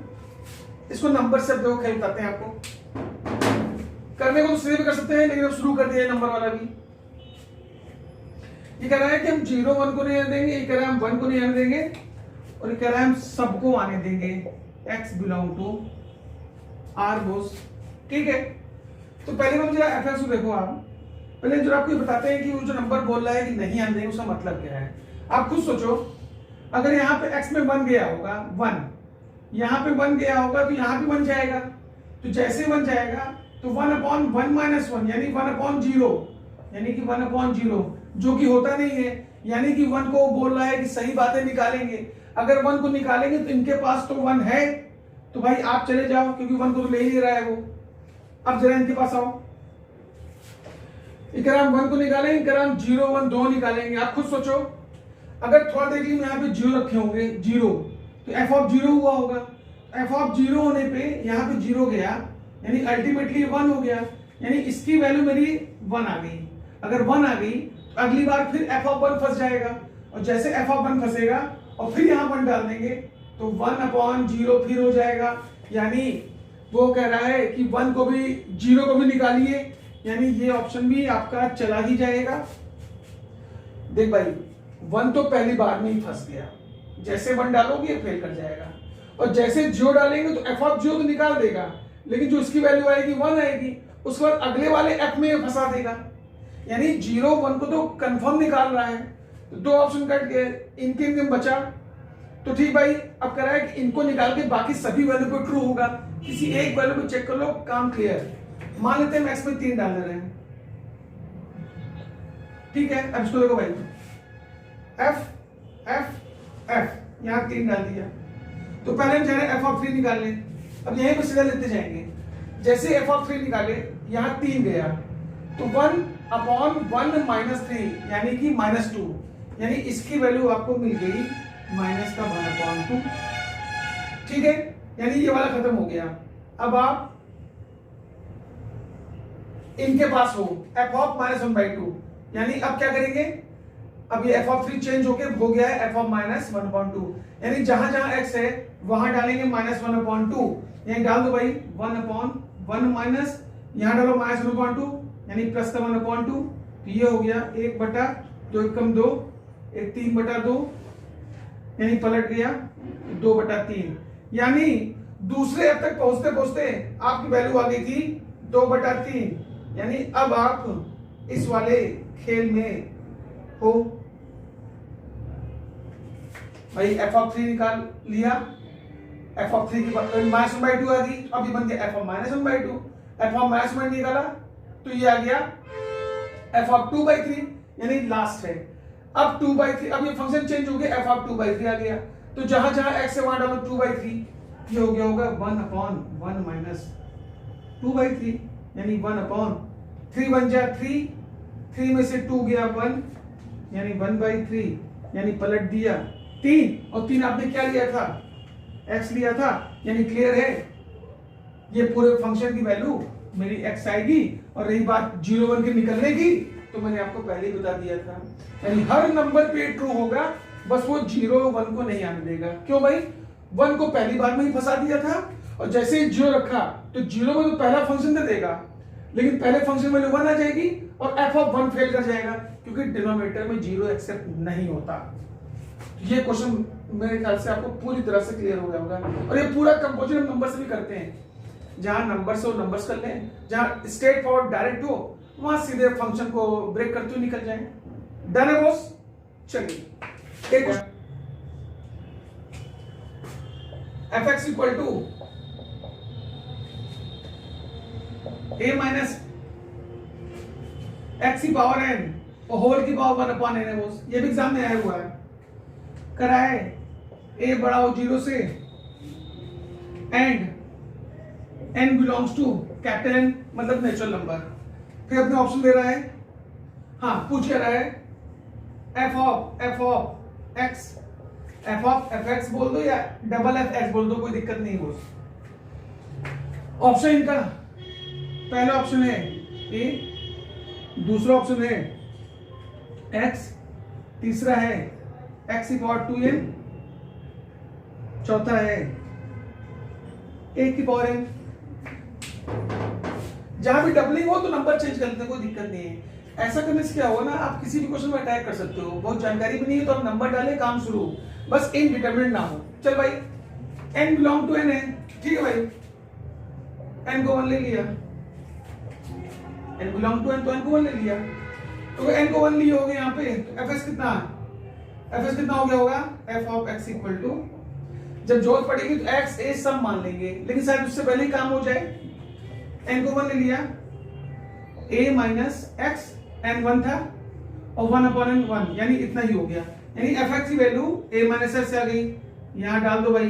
इसको नंबर से देखो खेल बताते हैं आपको, करने को तो सीधे भी कर सकते हैं लेकिन अब शुरू कर दिया नंबर वाला भी। ये कह रहा है कि हम 0.1 को नहीं आने देंगे, ये कह रहा है हम 1 को नहीं आने देंगे, और ये कह रहा है हम सबको आने देंगे x belong to r boss. ठीक है, तो पहले हम जरा एफ एक्स को देखो। आप पहले जो आपको बताते हैं कि वो जो नंबर बोल रहा है कि नहीं आने देंगे उसका मतलब क्या है। आप खुद सोचो, अगर यहाँ पे x में 1 गया होगा 1, यहाँ पे 1 गया होगा तो यहाँ भी 1 जाएगा, तो जैसे 1 जाएगा तो 1/1 माइनस 1 यानी 1/0, यानी कि 1/0 जो कि होता नहीं है, यानी कि 1 को बोल रहा है कि सही बातें निकालेंगे। अगर 1 को निकालेंगे तो इनके पास तो 1 है, तो भाई आप चले जाओ क्योंकि 1 को तो ले ही रहा है वो। अब जरा इनके पास आओ, इधर हम 1 को निकालेंगे, इधर हम 0 1 2 निकालेंगे। आप खुद सोचो, अगर थोड़ा देख लीजिए यहाँ पे 0 रखे होंगे 0, तो f ऑफ 0 हुआ होगा, f ऑफ 0 होने पे यहाँ पे 0 गया यानी अल्टीमेटली 1 हो गया, यानी इसकी वैल्यू मेरी 1 आ गई। अगर 1 आ गई तो अगली बार फिर f ऑफ 1 फंस जाएगा, और जैसे f ऑफ 1 फंसेगा और फिर यहाँ 1 डाल देंगे तो 1/0 फिर हो जाएगा। यानी वो कह रहा है कि 1 को भी 0 को भी निकालिए, यानी ये ऑप्शन भी आपका चला ही जाएगा। देख भाई 1 तो पहली बार में ही फंस गया, जैसे 1 डालोगे फेल कर जाएगा, और जैसे 0 डालेंगे तो f ऑफ 0 तो निकाल देगा, लेकिन जो इसकी वैल्यू आएगी 1 आएगी, उसके बाद अगले वाले f में फंसा देगा। यानी 0 1 को तो कंफर्म निकाल रहा है। तो 2 ऑप्शन कट गए, इनके बचा। तो ठीक भाई, अब कह रहा है कि इनको निकाल के बाकी सभी वैल्यू पे ट्रू होगा, किसी एक वैल्यू पे चेक कर लो, काम क्लियर। मान लेते हैं मैक्स में 3 डाल रहे हैं, ठीक है। अब इसको देखो भाई, f f f यहां 3 डाल दिया, तो पहले हम चाहे f ऑफ 3 निकाल लें। अब यहीं पे सीधा लेते जाएंगे, जैसे f ऑफ 3 निकाले यहां 3 गया तो 1/1 माइनस 3 यानी कि -2, यानी इसकी वैल्यू आपको मिल गई -1/2। ठीक है, यानी ये वाला खत्म हो गया। अब आप इनके पास हो f ऑफ -1/2, यानी अब क्या करेंगे, अब ये f ऑफ 3 चेंज होके हो गया है f ऑफ -1/2, यानी जहां जहां x है वहां डालेंगे -1/2, यानी डाल दो भाई 1/1 माइनस, यहां डालो -1/2 यानी प्लस का 1/2, तो ये हो गया 1/2 कम 2, 3/2 यानी पलट गया 2/3, यानी दूसरे अब तक पहुंचते पहुंचते आपकी वैल्यू आ गई थी 2/3, यानी अब आप इस वाले खेल में हो। भाई f ऑफ 3 निकाल लिया, f ऑफ 3 की -1/2 आ गई, अब ये बन गया f ऑफ -1/2, f ऑफ -1 निकाला तो ये आ गया f ऑफ 2/3, यानी लास्ट है। अब 2/3, अब ये फंक्शन चेंज हो गया, f ऑफ 2/3 आ गया, तो जहां जहां x है वहां डालो 2/3, ये हो गया होगा 1/1 माइनस 2/3, यानी 1/3 बन जा 3, 3 में से 2 गया 1, यानी 1/3, यानी पलट दिया 3, और 3 आपने क्या लिया था, x लिया था, यानी क्लियर है ये पूरे फंक्शन की वैल्यू मेरी x आएगी। और रही बात 0 1 के निकलने की, तो मैंने आपको पहले ही बता दिया था, यानी हर नंबर पे ट्रू होगा, बस वो 0 1 को नहीं आने देगा। क्यों भाई, 1 को पहली बार में ही फंसा दिया था, और जैसे ही 0 रखा तो 0 में तो पहला फंक्शन दे देगा, लेकिन पहले फंक्शन में 1 आ जाएगी और f ऑफ 1 फेल कर जाएगा, क्योंकि डिनोमिनेटर में 0 एक्सेप्ट नहीं होता। ये क्वेश्चन मेरे ख्याल से आपको पूरी तरह से क्लियर हो गया होगा। और ये पूरा कंपोजिशन हम नंबर से भी करते हैं, जहां नंबर से वो नंबर्स कर लें, जहां स्ट्रेट फॉरवर्ड डायरेक्ट हो वहां सीधे फंक्शन को ब्रेक करते हुए निकल जाए। डन है बॉस? चलिए एक fx equal to a minus x की पावर n और होल की पावर 1/n है बॉस। ये भी एग्जाम में आया हुआ है, करा है ए बड़ा हो 0 से and n belongs to capital N मतलब नेचुरल नंबर। फिर अपने ऑप्शन दे रहा है, हाँ पूछ क्या रहा है, f ऑफ x बोल दो या डबल एफ एक्स बोल दो, कोई दिक्कत नहीं हो। ऑप्शन इनका पहला ऑप्शन है ए, दूसरा ऑप्शन है x, तीसरा है x की पावर 2n, चौथा है a की पावर n। जहां भी डबलिंग हो तो नंबर चेंज कर लेते हैं, कोई दिक्कत नहीं है। ऐसा करने से क्या होगा ना, आप किसी भी क्वेश्चन में अटैक कर सकते हो, बहुत जानकारी भी नहीं है तो आप नंबर डाले, काम शुरू, बस इनडिटरमिनेट ना हो। चल भाई n बिलोंग टू n है, ठीक है भाई, n को 1 ले लिया, n बिलोंग टू n तो n को 1 ले लिया, तो n को 1 लिए हो गए यहाँ पे, तो fs कितना हो गया होगा, f of x equal to, जब जरूरत पड़ेगी तो x a सब मान लेंगे, लेकिन शायद उससे पहले ही काम हो जाए। n को 1 ले लिया, a माइनस x, n 1 था और 1 अपॉन n 1, यानी इतना ही हो गया, यानी fx की वैल्यू a माइनस x आ गई, यहाँ डाल दो भाई।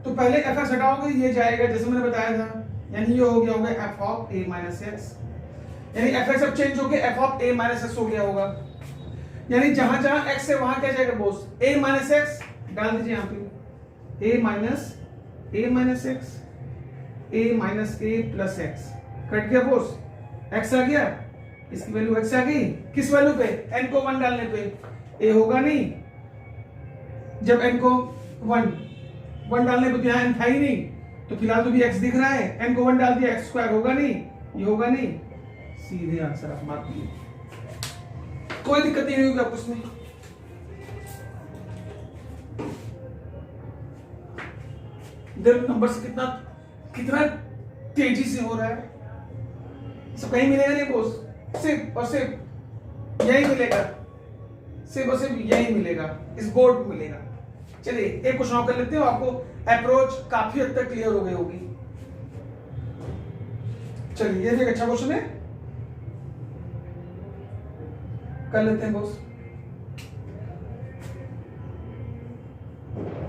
तो पहले fx हटाओगे ये जाएगा जैसे मैंने बताया था, यानी ये हो गया होगा f of a minus x, यानी fx अब चेंज हो गया f of a minus x हो गया होगा, यानी जहां जहां x है वहां क्या जाएगा बॉस, a माइनस x डाल दीजिए यहाँ पे, a minus x, a minus a plus x, cut गया बॉस, x आ गया, इसकी वैल्यू x आ गई, किस वैल्यू पे, n को 1 डालने पे, a होगा नहीं, जब n को 1 डालने पे यहाँ n था ही नहीं, तो फिलहाल तो भी x दिख रहा है, n को 1 डाल दिया, x स्क्वायर होगा नहीं, ये होगा नहीं, सीधे आंसर आप मार दिए, कोई दिक्कत नहीं होगी आपको उसमें। नंबर से कितना तेजी से हो रहा है, सब कहीं मिलेगा नहीं बॉस, सिर्फ और सिर्फ यही मिलेगा, सिर्फ और सिर्फ यही मिलेगा, इस बोर्ड पे मिलेगा। चलिए एक क्वेश्चन और कर लेते हो, आपको अप्रोच काफी हद तक क्लियर हो गई होगी। चलिए ये भी एक अच्छा क्वेश्चन है, कर लेते हैं boss.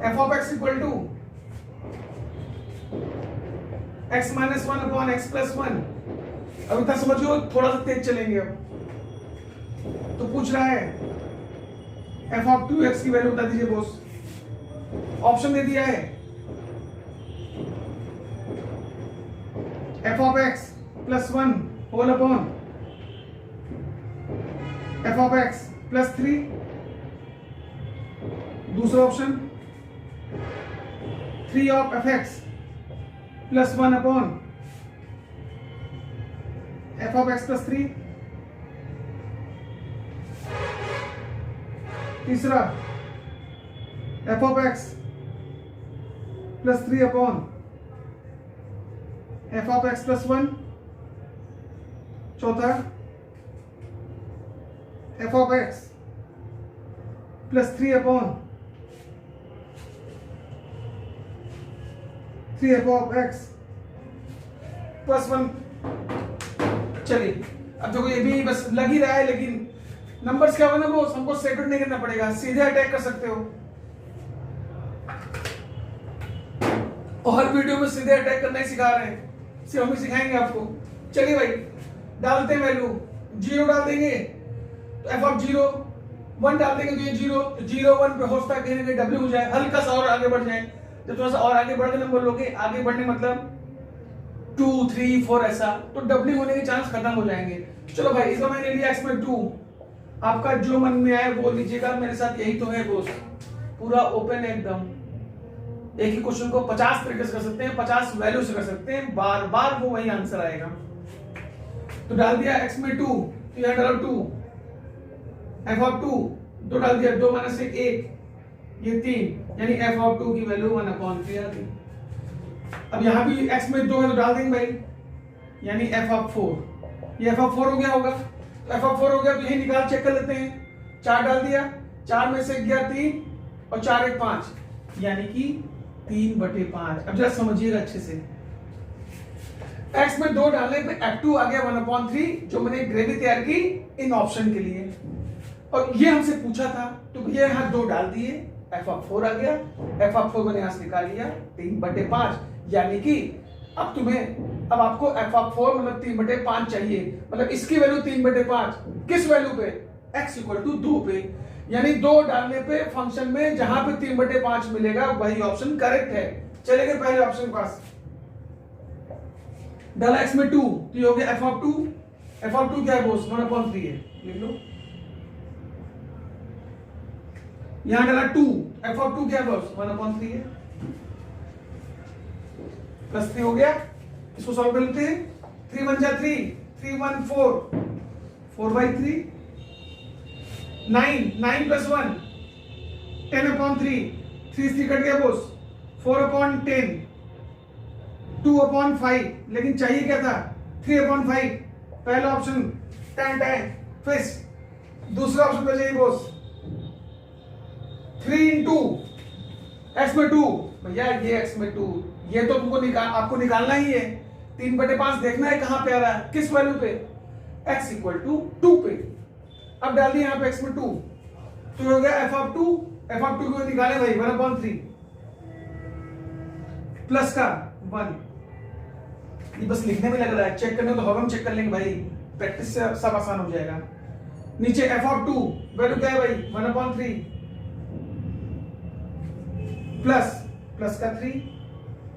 f of x equal to x minus 1 upon x plus 1। अब इतना समझियो, थोड़ा सा तेज चलेंगे अब। तो पूछ रहा है f ऑफ 2x की वैल्यू बता दीजिए बॉस। ऑप्शन दे दिया है f of x plus 1 whole upon f of x plus 3। दूसरा option 3 of fx plus 1 upon f of x plus 3। तीसरा f of x plus 3 upon f of x plus 1। चौथा f of x plus 3 upon 3f of x plus 1। चलिए अब देखो ये भी बस लग ही रहा है, लेकिन नंबर्स क्या होगा ना वो हमको सेपरेट नहीं करना पड़ेगा, सीधे अटैक कर सकते हो। और हर वीडियो में सीधे अटैक करना ही सिखा रहे हैं, सिर्फ हम ही सिखाएंगे आपको। चलिए भाई डालते हैं वैल्यू, 0 डाल देंगे तो f ऑफ 0, 1 डाल देंगे तो ये 0, तो 0 1 पे हो सकता है कहीं ना कहीं w हो जाए, हल्का सा और आगे बढ़ जाए। जब थोड़ा सा और आगे बढ़ के नंबर लोगे, आगे बढ़ने मतलब 2 3 4 ऐसा, तो डबलिंग होने के चांस खत्म हो जाएंगे। चलो भाई इसका मैंने लिया x में 2, आपका जो मन में आए बोल लीजिएगा, मेरे साथ यही तो है दोस्त, पूरा ओपन है एकदम। एक ही क्वेश्चन को 50 तरीके से कर सकते हैं, 50 वैल्यू से कर सकते हैं, बार बार वो वही आंसर आएगा। तो डाल दिया x में 2, तो यहां डालो 2, f ऑफ 2 दो डाल दिया, 2 माइनस 1 1, ये 3, यानी f ऑफ 2 की वैल्यू 1/3 आ गई। अब यहां भी x में 2 है तो डाल देंगे भाई, यानी f ऑफ 4, ये f ऑफ 4 हो गया होगा। तो f ऑफ 4 हो गया तो यही निकाल चेक कर लेते हैं। 4 डाल दिया, 4 में से गया 3 और 4 1 5, यानी कि 3/5। अब जरा समझिएगा अच्छे से, x में 2 डालने पे f2 आ गया 1/3, जो मैंने ग्रेवी तैयार की इन ऑप्शन के लिए, और ये हमसे पूछा था तो ये यहां 2 डाल दिए, एफ ऑफ 4 आ गया, एफ ऑफ 4 मैंने यहां से निकाल लिया 3/5, यानी कि अब आपको एफ ऑफ 4 मतलब 3/5 चाहिए, मतलब इसकी वैल्यू 3/5 किस वैल्यू पे, x इक्वल टू 2 पे, यानी 2 डालने पे फंक्शन में जहां पे 3/5 मिलेगा वही ऑप्शन करेक्ट है। चलेंगे पहले ऑप्शन के पास, डाला x में 2 तो ये हो गया एफ ऑफ 2, एफ ऑफ 2 क्या है बोस 1/3 है, लिख लो। यहां डाला 2, एफ ऑफ 2 क्या है बॉस 1/3 है, प्लस 3 हो गया। इसको सॉल्व कर लेते हैं, 3 1 जा 3, 3 1 4, 4/3, 9 प्लस 1 10/3, 3 3 कट गया बॉस 4/10, 2/5, लेकिन चाहिए क्या था 3/5, पहला ऑप्शन tan फिर दूसरा ऑप्शन पे चाहिए बॉस 3 into x में 2, भैया ये x में 2, ये तो तुमको आपको निकालना ही है, 3/5 देखना है कहां पे आ रहा है, किस वैल्यू पे, x इक्वल टू 2 पे। अब डाल दिया यहाँ पे x में 2 तो हो गया एफ ऑफ 2, एफ ऑफ 2 को निकाले भाई 1/3 प्लस का 1, ये बस लिखने में लग रहा है, चेक करने तो हम चेक कर लेंगे भाई, प्रैक्टिस से सब आसान हो जाएगा। नीचे एफ ऑफ 2 वैल्यू क्या है भाई 1/3 प्लस का 3,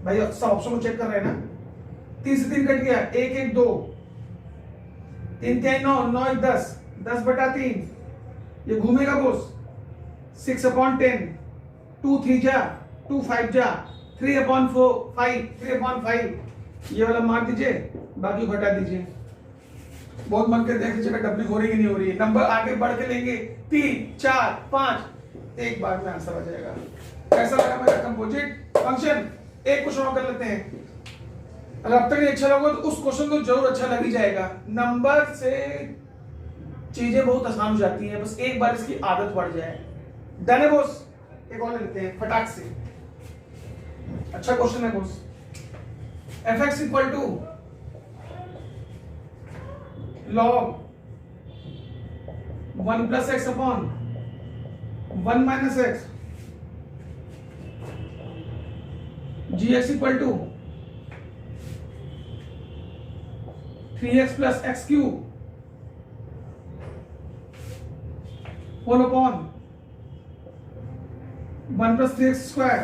भाई सब ऑप्शन को चेक कर रहे हैं ना, 3 से 3 कट गया 1 1 2, 3 3 9 9 1 10, 10/3, ये घूमेगा बोस 6/10, 2 3 जा 2 5 जा 3/4 5 3/5, ये वाला मार दीजिए, बाकी घटा दीजिए। बहुत मन के देख लीजिएगा डबलिंग हो रही है नहीं हो रही है, नंबर आगे बढ़ के लेंगे 3 4 5, एक बार में आंसर आ जाएगा। कैसा लगा मेरा कंपोजिट फंक्शन, एक क्वेश्चन और कर लेते हैं, अगर अब तक नहीं अच्छा लगा तो उस क्वेश्चन को जरूर अच्छा लग ही जाएगा। नंबर से चीजें बहुत आसान हो जाती हैं, बस एक बार इसकी आदत बढ़ जाए। डन है बॉस, एक और लेते हैं फटाक से, अच्छा क्वेश्चन है boss. fx equal to log 1 plus x upon 1 minus x, gx equal to 3x plus x cube whole upon 1 plus 3x square.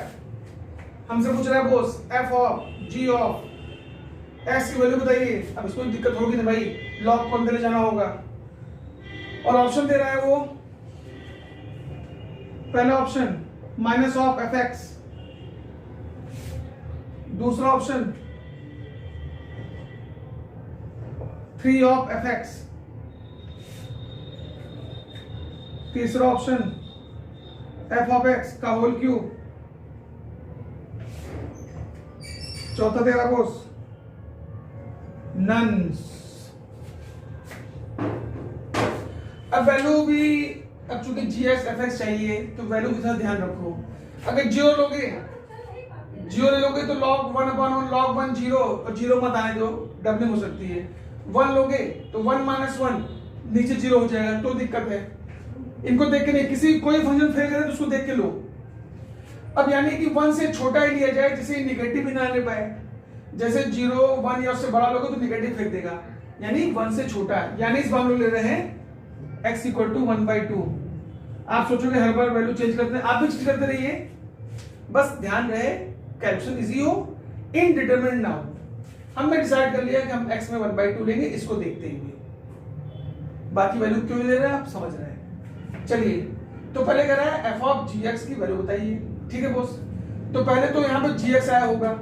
हमसे पूछ रहा है boss f of g of x की वैल्यू बताइए। अब इसको दिक्कत होगी ना भाई, लॉग को अंदर ले जाना होगा, और ऑप्शन दे रहा है वो पहला ऑप्शन माइनस ऑफ fx, दूसरा ऑप्शन 3 ऑफ fx, तीसरा ऑप्शन f ऑफ x का होल क्यूब, चौथा दे रहा बॉस नन। अब वैल्यू भी, अब चूंकि gx fx चाहिए तो वैल्यू के साथ ध्यान रखो, अगर जीरो लोगे, जीरो ले लोगे तो log 1/1 log 1 जीरो, और जीरो मत आने दो, डबलिंग हो सकती है। 1 लोगे तो 1 माइनस 1 नीचे जीरो हो जाएगा, तो दिक्कत है। इनको देख के नहीं, किसी कोई फंक्शन फेल करे तो उसको देख के लो। अब यानी कि 1 से छोटा ही लिया जाए जिसे निगेटिव भी ना ले पाए, जैसे 0 1 या उससे बड़ा लोगे तो निगेटिव फेंक देगा, यानी 1 से छोटा है, यानी इस बार हम लोग ले रहे हैं x इक्वल टू 1/2। आप सोचोगे हर बार वैल्यू चेंज करते हैं, आप भी चेंज करते रहिए, बस ध्यान रहे कैलकुलेशन इजी हो, इनडिटरमिनेट ना हो। हमने डिसाइड कर लिया कि हम x में 1/2 लेंगे, इसको देखते हुए, बाकी वैल्यू क्यों ले रहे हैं आप समझ रहे हैं। चलिए, तो पहले कह रहा है f ऑफ gx की वैल्यू बताइए, ठीक है बॉस। तो पहले तो यहाँ पे gx आया होगा,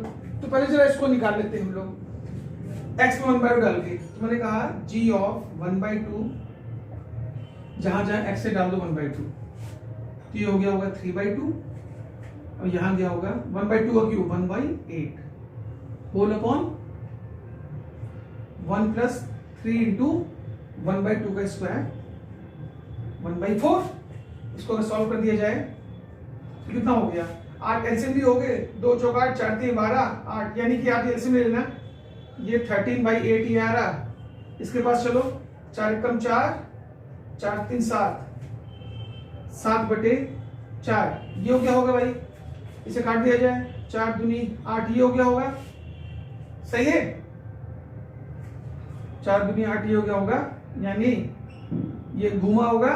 तो पहले जरा इसको निकाल लेते हैं हम लोग, x में 1/2 डाल के। तो मैंने कहा g ऑफ 1/2, जहां जहां x से डाल दो 1/2, तो ये हो गया होगा 3/2, और यहां गया होगा 1/2 का cube 1/8 whole upon 1 plus 3 into 1/2 का स्क्वायर 1/4। इसको अगर सॉल्व कर दिया जाए तो कितना हो गया, 8 एलसीएम भी हो गए, 2 चौक 8 4 3 12 8, यानी कि आप एलसीएम ले लेना, ये 13/8 ही आ रहा। इसके पास चलो, 4 कम 4 4 3 7 7/8 4, ये हो क्या होगा भाई, इसे काट दिया जाए, 4 दूनी 8, ये हो क्या होगा, सही है, 4 दूनी 8 ये हो गया होगा, यानी ये घुमा होगा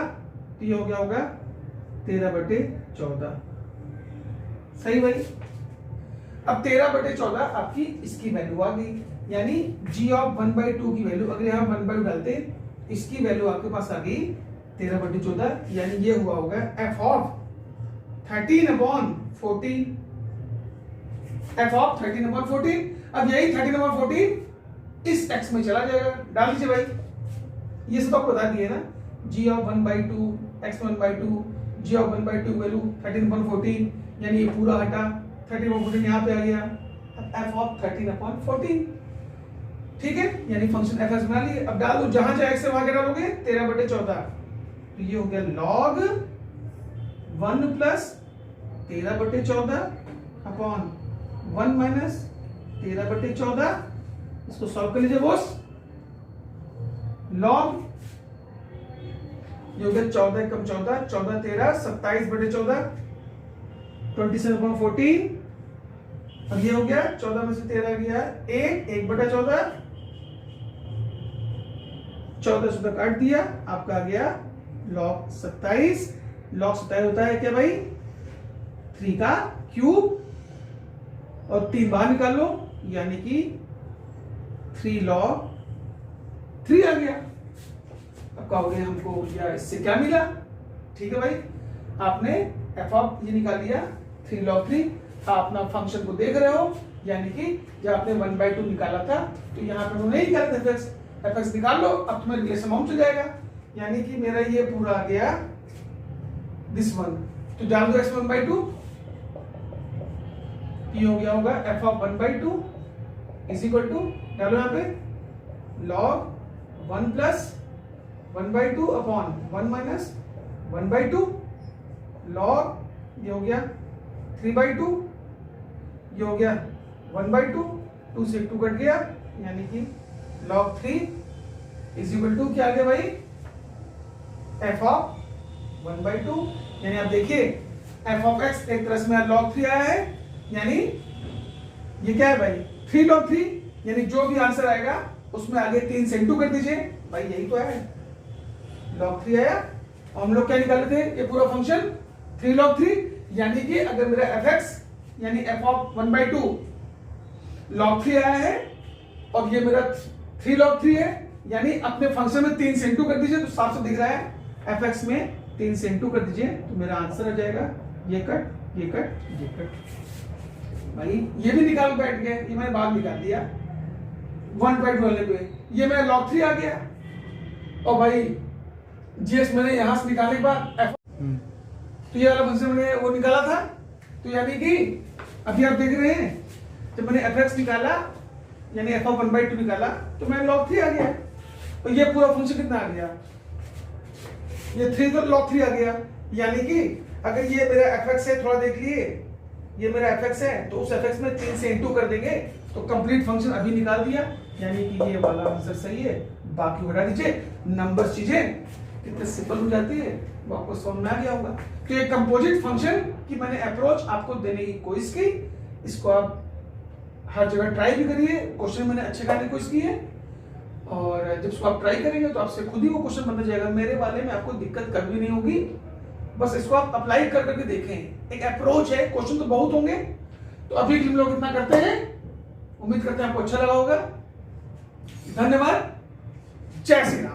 तो ये हो गया होगा 13/14, सही भाई। अब 13/14 आपकी इसकी वैल्यू आ गई, यानी g ऑफ 1/2 की वैल्यू अगर यहाँ 1/2 डालते इसकी वैल्यू आपके पास आ गई 13/14, यानी ये हुआ होगा f ऑफ 13/14, f ऑफ 13/14। अब यही 13/14 इस x में चला जाएगा, डाल दीजिए भाई, ये सब आपको बता दिए ना, g of 1/2 x 1/2 g of 1/2 value 13/14, यानी ये पूरा हटा 13/14 यहाँ पे आ गया, f ऑफ 13/14, ठीक है, यानी फंक्शन fx बना लिए। अब डाल दो जहां जहां x है वहां क्या डालोगे, 13/14, तो ये हो गया log 1 प्लस 13/14 अपॉन 1 माइनस 13/14, इसको सॉल्व कर लीजिए बॉस, log ये हो गया 14 कम 14, 14 13 27/14, 27/14, और ये हो गया 14 में से 13 गया 1/14, 14 सुधा काट दिया, आपका आ गया log 27, log 27 होता है क्या भाई, 3 का क्यूब, और 3 बाहर निकाल लो, यानी कि 3 log 3 आ गया। अब कहोगे हमको या इससे क्या मिला, ठीक है भाई, आपने f ऑफ ये निकाल लिया 3 log 3, आप अपना फंक्शन को देख रहे हो, यानी कि जब आपने 1/2 निकाला था तो यहाँ पे नहीं निकाला था fx निकाल लो, अब तुम्हें रिलेशन बाउंड चल जाएगा, यानी कि मेरा ये पूरा आ गया दिस वन, तो डाल दो x 1/2, ये हो गया होगा f of 1/2 is equal to, डालो यहाँ पे log 1 plus 1/2 upon 1 minus 1/2, log ये हो गया 3/2, ये हो गया 1/2, 2 से 2 कट गया, यानी कि log 3 इज इक्वल टू क्या आ गया भाई, f ऑफ 1/2, यानी आप देखिए f ऑफ x एक तरह से log 3 आया है, यानी ये क्या है भाई 3 log 3, यानी जो भी आंसर आएगा उसमें आगे 3 से इंटू कर दीजिए भाई, यही तो है log 3 आया, और हम लोग क्या निकाले थे, ये पूरा फंक्शन 3 log 3, यानी कि अगर मेरा fx यानी f ऑफ 1/2 log 3 आया है और ये मेरा 3 log 3 है, यानी अपने फंक्शन में 3 से इंटू कर दीजिए, तो साफ से दिख रहा है fx में 3 से इंटू कर दीजिए, तो मेरा आंसर आ जाएगा ये कट ये कट ये कट, भाई ये भी निकाल बैठ गए, ये मैंने बाद निकाल दिया 1/2 वाले पे, ये मेरा log 3 आ गया, और भाई जीएस मैंने यहां से निकालने के बाद f, तो ये वाला फंक्शन मैंने वो निकाला था, तो यानी कि अभी आप देख रहे हैं जब मैंने fx निकाला यानी f ऑफ 1/2 निकाला तो मैंने log 3 आ गया, और ये पूरा फंक्शन कितना आ गया, ये 3 तो log 3 आ गया, यानी कि अगर ये मेरा fx है, थोड़ा देख लिए ये मेरा fx है, तो उस fx में 3 से इंटू कर देंगे तो कंप्लीट फंक्शन अभी निकाल दिया, यानी कि ये वाला आंसर सही है, बाकी हटा दीजिए, नंबर्स चीजें कितने सिंपल हो जाती है वो आपको समझ में आ गया होगा। तो ये कंपोजिट फंक्शन की मैंने अप्रोच आपको देने की कोशिश की, इसको आप हर जगह ट्राई भी करिए, क्वेश्चन मैंने अच्छे करने की कोशिश की है, और जब इसको आप ट्राई करेंगे तो आपसे खुद ही वो क्वेश्चन बनता जाएगा, मेरे वाले में आपको दिक्कत कभी नहीं होगी, बस इसको आप अप्लाई कर करके देखें, एक अप्रोच है, क्वेश्चन तो बहुत होंगे, तो अभी हम लोग इतना करते हैं, उम्मीद करते हैं आपको अच्छा लगा होगा, धन्यवाद, जय श्री राम।